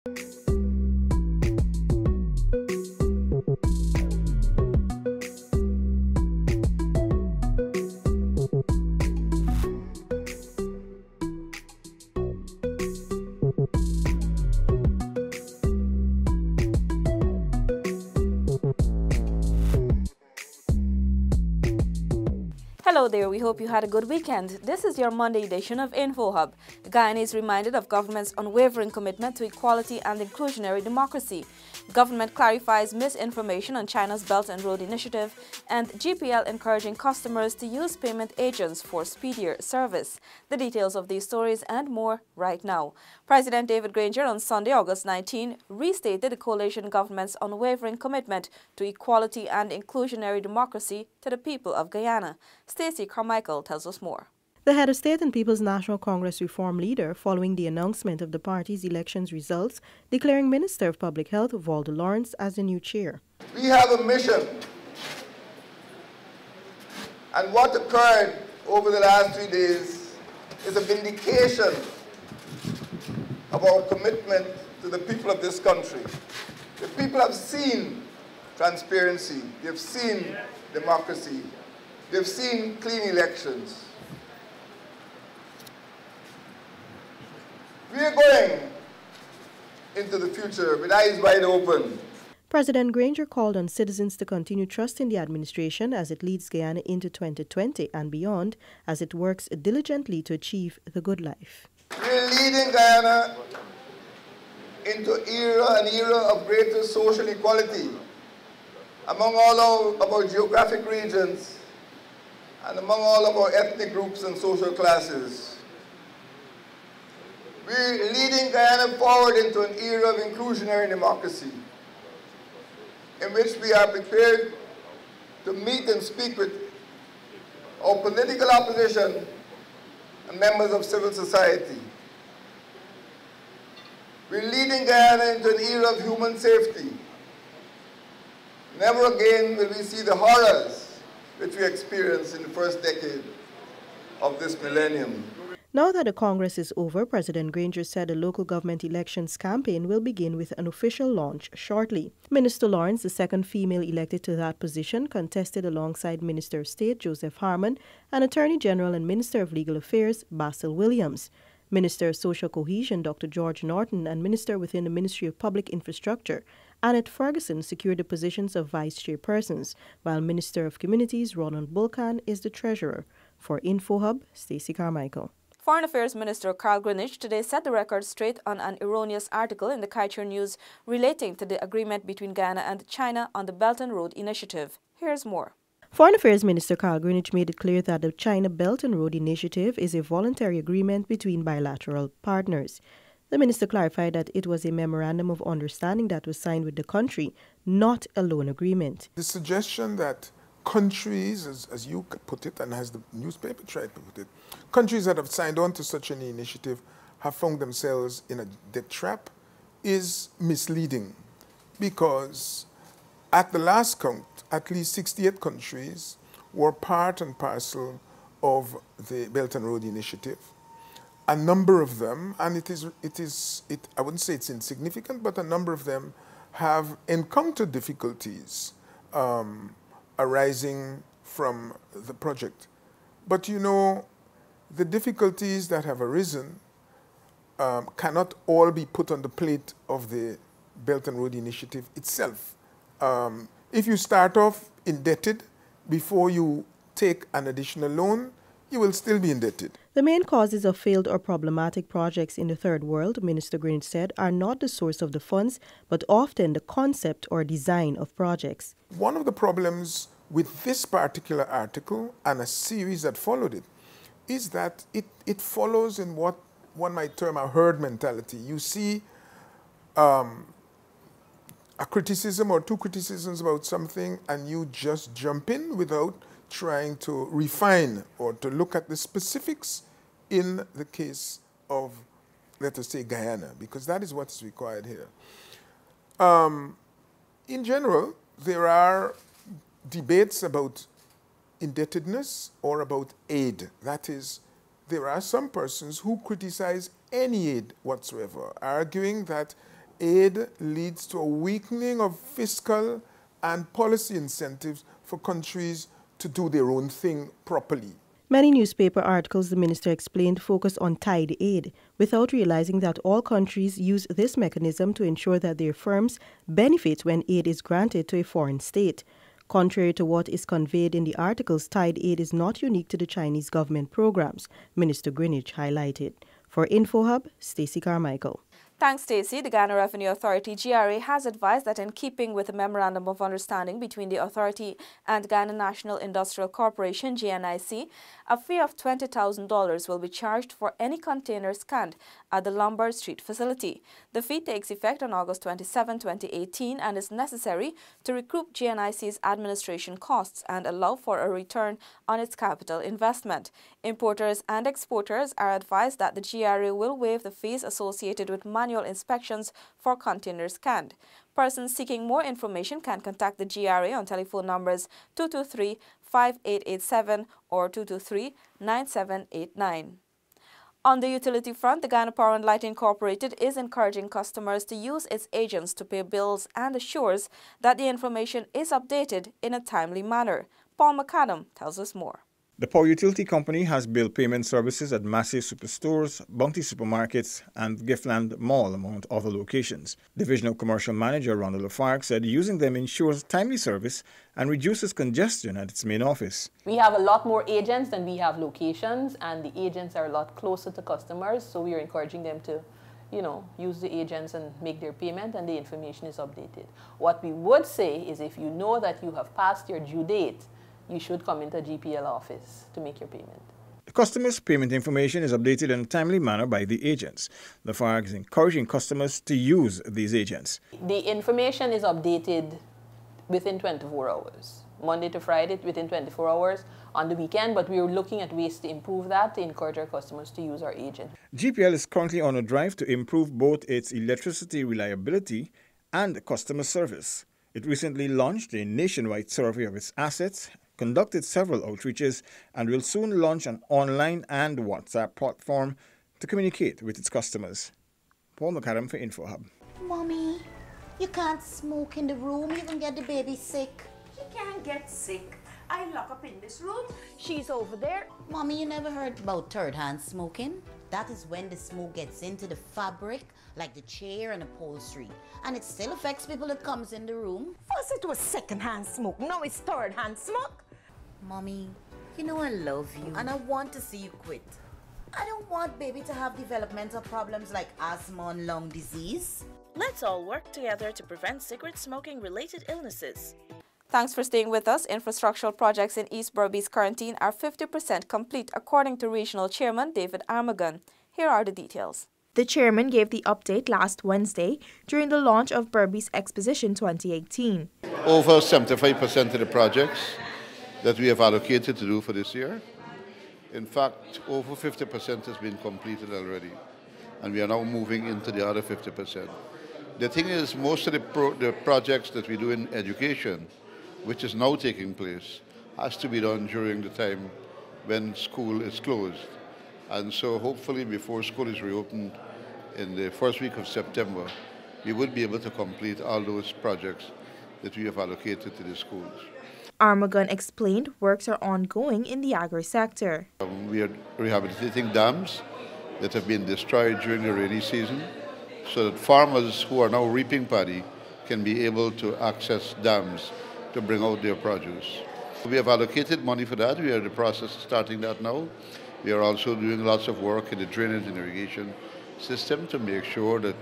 Hello there, we hope you had a good weekend. This is your Monday edition of InfoHub. Guyana is reminded of government's unwavering commitment to equality and inclusionary democracy. Government clarifies misinformation on China's Belt and Road Initiative, and GPL encouraging customers to use payment agents for speedier service. The details of these stories and more right now. President David Granger on Sunday, August 19, restated the coalition government's unwavering commitment to equality and inclusionary democracy to the people of Guyana. Stacey Carmichael tells us more. The head of state and People's National Congress reform leader, following the announcement of the party's elections results, declaring Minister of Public Health Waldo Lawrence as the new chair. We have a mission, and what occurred over the last 3 days is a vindication of our commitment to the people of this country. The people have seen transparency, they've seen democracy, they've seen clean elections. We are going into the future with eyes wide open. President Granger called on citizens to continue trusting the administration as it leads Guyana into 2020 and beyond, as it works diligently to achieve the good life. We're leading Guyana into an era of greater social equality among all of our geographic regions and among all of our ethnic groups and social classes. We're leading Guyana forward into an era of inclusionary democracy, in which we are prepared to meet and speak with our political opposition and members of civil society. We're leading Guyana into an era of human safety. Never again will we see the horrors which we experienced in the first decade of this millennium. Now that the Congress is over, President Granger said the local government elections campaign will begin with an official launch shortly. Minister Lawrence, the second female elected to that position, contested alongside Minister of State Joseph Harmon and Attorney General and Minister of Legal Affairs Basil Williams. Minister of Social Cohesion Dr. George Norton and Minister within the Ministry of Public Infrastructure Annette Ferguson secured the positions of vice chairpersons, while Minister of Communities Ronald Bulkan is the treasurer. For InfoHub, Stacey Carmichael. Foreign Affairs Minister Carl Greenwich today set the record straight on an erroneous article in the Kaiser News relating to the agreement between Guyana and China on the Belt and Road Initiative. Here's more. Foreign Affairs Minister Carl Greenwich made it clear that the China Belt and Road Initiative is a voluntary agreement between bilateral partners. The minister clarified that it was a memorandum of understanding that was signed with the country, not a loan agreement. The suggestion that countries, as you put it, and as the newspaper tried to put it, countries that have signed on to such an initiative have found themselves in a debt trap is misleading, because at the last count, at least 68 countries were part and parcel of the Belt and Road Initiative. A number of them, and I wouldn't say it's insignificant, but a number of them have encountered difficulties arising from the project. But you know, the difficulties that have arisen cannot all be put on the plate of the Belt and Road Initiative itself. If you start off indebted before you take an additional loan, you will still be indebted. The main causes of failed or problematic projects in the Third World, Minister Greenwich said, are not the source of the funds, but often the concept or design of projects. One of the problems with this particular article and a series that followed it is that it follows in what one might term a herd mentality. You see a criticism or two criticisms about something, and you just jump in without trying to refine or to look at the specifics in the case of, let us say, Guyana, because that is what is required here. In general, there are debates about indebtedness or about aid. That is, there are some persons who criticize any aid whatsoever, arguing that aid leads to a weakening of fiscal and policy incentives for countries to do their own thing properly. Many newspaper articles, the minister explained, focus on tied aid, without realizing that all countries use this mechanism to ensure that their firms benefit when aid is granted to a foreign state. Contrary to what is conveyed in the articles, tied aid is not unique to the Chinese government programs, Minister Greenidge highlighted. For InfoHub, Stacey Carmichael. Thanks, Stacey. The Guyana Revenue Authority, GRA, has advised that in keeping with the Memorandum of Understanding between the authority and Guyana National Industrial Corporation, GNIC, a fee of $20,000 will be charged for any container scanned at the Lombard Street facility. The fee takes effect on August 27, 2018 and is necessary to recoup GNIC's administration costs and allow for a return on its capital investment. Importers and exporters are advised that the GRA will waive the fees associated with manual inspections for containers scanned. Persons seeking more information can contact the GRA on telephone numbers 223-5887 or 223-9789. On the utility front, the Guyana Power and Light Incorporated is encouraging customers to use its agents to pay bills and assures that the information is updated in a timely manner. Paul McAdam tells us more. The Power Utility Company has bill payment services at Massive Superstores, Bounty Supermarkets, and Giftland Mall, among other locations. Divisional Commercial Manager Ronald Lafargue said using them ensures timely service and reduces congestion at its main office. We have a lot more agents than we have locations, and the agents are a lot closer to customers, so we are encouraging them to use the agents and make their payment, and the information is updated. What we would say is if you know that you have passed your due date, you should come into a GPL office to make your payment. The customer's payment information is updated in a timely manner by the agents. Lafargue is encouraging customers to use these agents. The information is updated within 24 hours. Monday to Friday within 24 hours on the weekend, but we are looking at ways to improve that to encourage our customers to use our agent. GPL is currently on a drive to improve both its electricity reliability and customer service. It recently launched a nationwide survey of its assets, conducted several outreaches, and will soon launch an online and WhatsApp platform to communicate with its customers. Paul McAdam for InfoHub. Mommy, you can't smoke in the room. You can get the baby sick. She can't get sick. I lock up in this room. She's over there. Mommy, you never heard about third-hand smoking? That is when the smoke gets into the fabric, like the chair and upholstery, and it still affects people that comes in the room. First it was second-hand smoke. Now it's third-hand smoke. Mommy, you know I love you, and I want to see you quit. I don't want baby to have developmental problems like asthma and lung disease. Let's all work together to prevent cigarette smoking-related illnesses. Thanks for staying with us. Infrastructural projects in East Berbice Quarantine are 50% complete, according to Regional Chairman David Armagon. Here are the details. The chairman gave the update last Wednesday during the launch of Berbice Exposition 2018. Over 75% of the projects that we have allocated to do for this year. In fact, over 50% has been completed already, and we are now moving into the other 50%. The thing is, most of the projects that we do in education, which is now taking place, has to be done during the time when school is closed. And so hopefully before school is reopened in the first week of September, we would be able to complete all those projects that we have allocated to the schools. Armagon explained works are ongoing in the agri-sector. We are rehabilitating dams that have been destroyed during the rainy season so that farmers who are now reaping paddy can be able to access dams to bring out their produce. We have allocated money for that. We are in the process of starting that now. We are also doing lots of work in the drainage and irrigation system to make sure that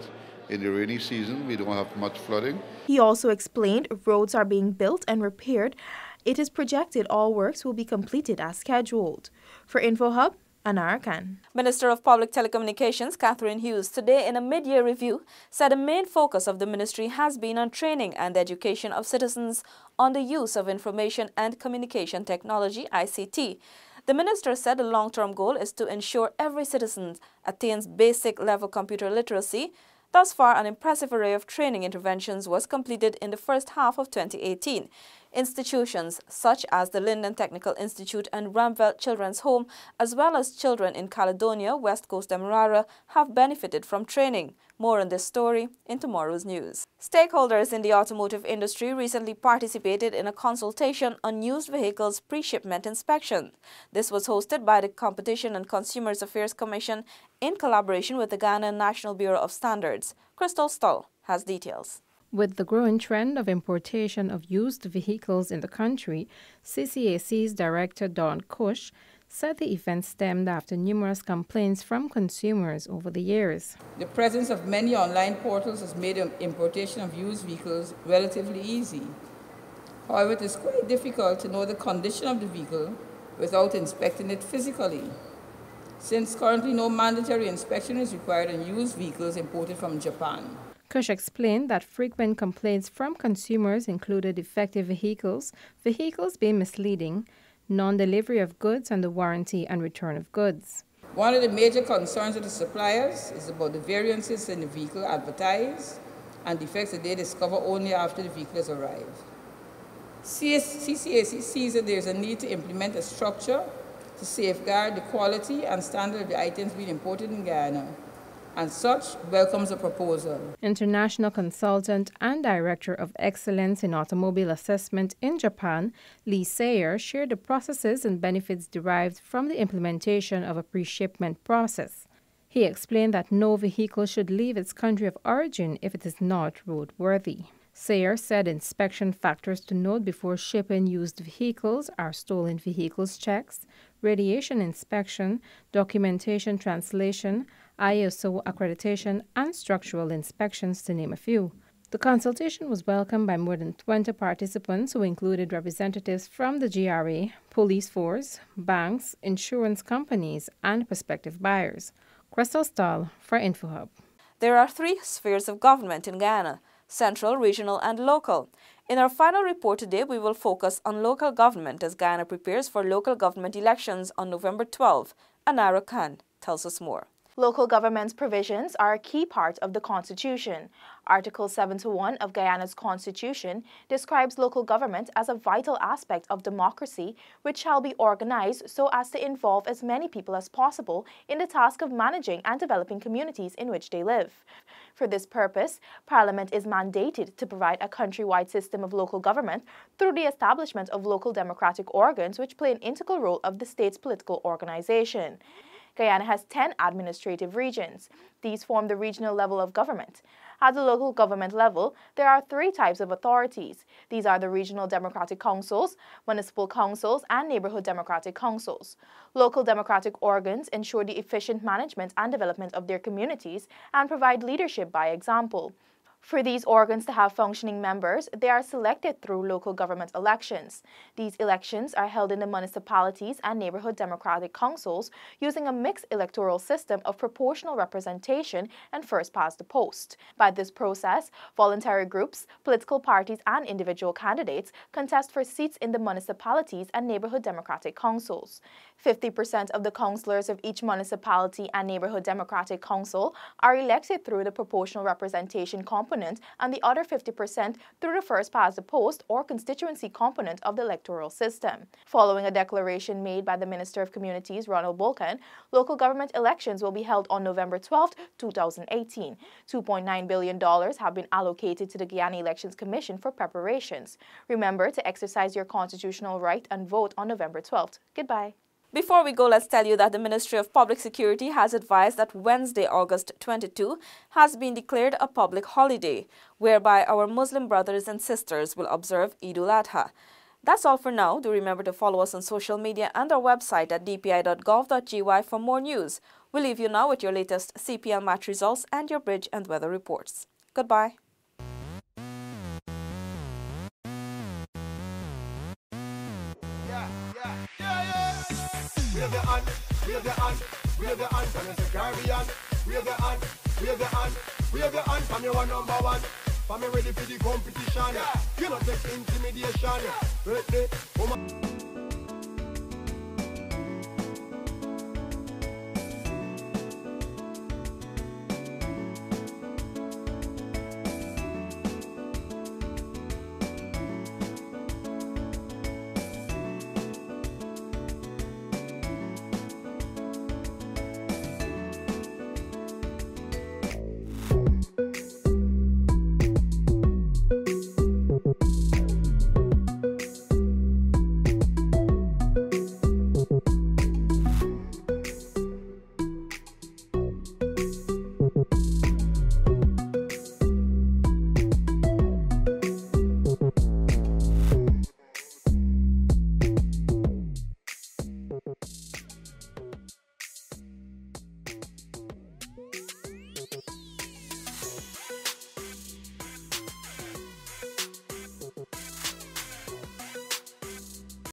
in the rainy season we don't have much flooding. He also explained roads are being built and repaired. It is projected all works will be completed as scheduled. For InfoHub, Anara Khan. Minister of Public Telecommunications Catherine Hughes today in a mid-year review said the main focus of the ministry has been on training and education of citizens on the use of information and communication technology, ICT. The minister said the long-term goal is to ensure every citizen attains basic level computer literacy. Thus far, an impressive array of training interventions was completed in the first half of 2018. Institutions such as the Linden Technical Institute and Ramvelt Children's Home, as well as children in Caledonia, West Coast Demerara, have benefited from training. More on this story in tomorrow's news. Stakeholders in the automotive industry recently participated in a consultation on used vehicles pre-shipment inspection. This was hosted by the Competition and Consumers Affairs Commission in collaboration with the Guyana National Bureau of Standards. Crystal Stull has details. With the growing trend of importation of used vehicles in the country, CCAC's director Don Cush said the event stemmed after numerous complaints from consumers over the years. The presence of many online portals has made importation of used vehicles relatively easy. However, it is quite difficult to know the condition of the vehicle without inspecting it physically, since currently no mandatory inspection is required on used vehicles imported from Japan. Cush explained that frequent complaints from consumers included defective vehicles, vehicles being misleading, non-delivery of goods, and the warranty and return of goods. One of the major concerns of the suppliers is about the variances in the vehicle advertised and defects that they discover only after the vehicle has arrived. CCAC sees that there is a need to implement a structure to safeguard the quality and standard of the items being imported in Guyana, and such welcomes the proposal. International consultant and director of excellence in automobile assessment in Japan, Lee Sayer, shared the processes and benefits derived from the implementation of a pre-shipment process. He explained that no vehicle should leave its country of origin if it is not roadworthy. Sayer said inspection factors to note before shipping used vehicles are stolen vehicles checks, radiation inspection, documentation translation, ISO accreditation, and structural inspections, to name a few. The consultation was welcomed by more than 20 participants who included representatives from the GRA, police force, banks, insurance companies, and prospective buyers. Crystal Stull for InfoHub. There are 3 spheres of government in Guyana: central, regional, and local. In our final report today, we will focus on local government as Guyana prepares for local government elections on November 12. Anara Khan tells us more. Local government's provisions are a key part of the Constitution. Article 71 of Guyana's Constitution describes local government as a vital aspect of democracy which shall be organized so as to involve as many people as possible in the task of managing and developing communities in which they live. For this purpose, Parliament is mandated to provide a countrywide system of local government through the establishment of local democratic organs which play an integral role of the state's political organization. Guyana has 10 administrative regions. These form the regional level of government. At the local government level, there are 3 types of authorities. These are the regional democratic councils, municipal councils, and neighborhood democratic councils. Local democratic organs ensure the efficient management and development of their communities and provide leadership by example. For these organs to have functioning members, they are selected through local government elections. These elections are held in the municipalities and neighborhood democratic councils using a mixed electoral system of proportional representation and first past the post. By this process, voluntary groups, political parties, and individual candidates contest for seats in the municipalities and neighborhood democratic councils. 50% of the councillors of each municipality and neighborhood democratic council are elected through the proportional representation component, and the other 50% through the first past the post or constituency component of the electoral system. Following a declaration made by the Minister of Communities, Ronald Bolkan, local government elections will be held on November 12, 2018. $2.9 billion have been allocated to the Guyana Elections Commission for preparations. Remember to exercise your constitutional right and vote on November 12th. Goodbye. Before we go, let's tell you that the Ministry of Public Security has advised that Wednesday, August 22, has been declared a public holiday, whereby our Muslim brothers and sisters will observe Eid al-Adha. That's all for now. Do remember to follow us on social media and our website at dpi.gov.gy for more news. We'll leave you now with your latest CPL match results and your bridge and weather reports. Goodbye. Wave your hand, wave your hand, wave your hand, and it's a Caribbean. Wave your hand, wave your hand, wave your hand, from your one number one. For me ready for the competition. You not take intimidation. Ready, woman.